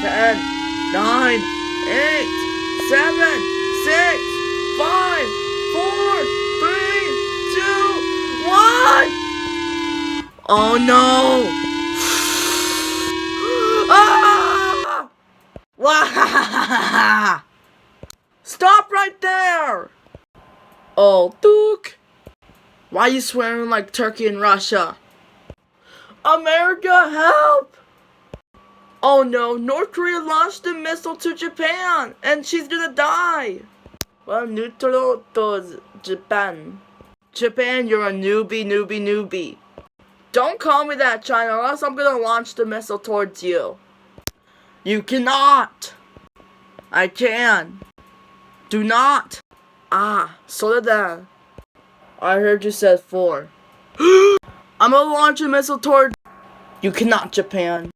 10, 9, 8, 7, 6, 5, 4, 3, 2, 1. Oh no! Ah! Wah! Stop right there! Oh, Duke! Why are you swearing like Turkey and Russia? America, help! Oh no, North Korea launched a missile to Japan, and she's gonna die! Well, neutral to Japan. Japan, you're a newbie. Don't call me that, China, or else I'm gonna launch the missile towards you. You cannot! I can. Do not! Ah, so did that. I heard you said 4. I'm gonna launch a missile towards... You cannot, Japan.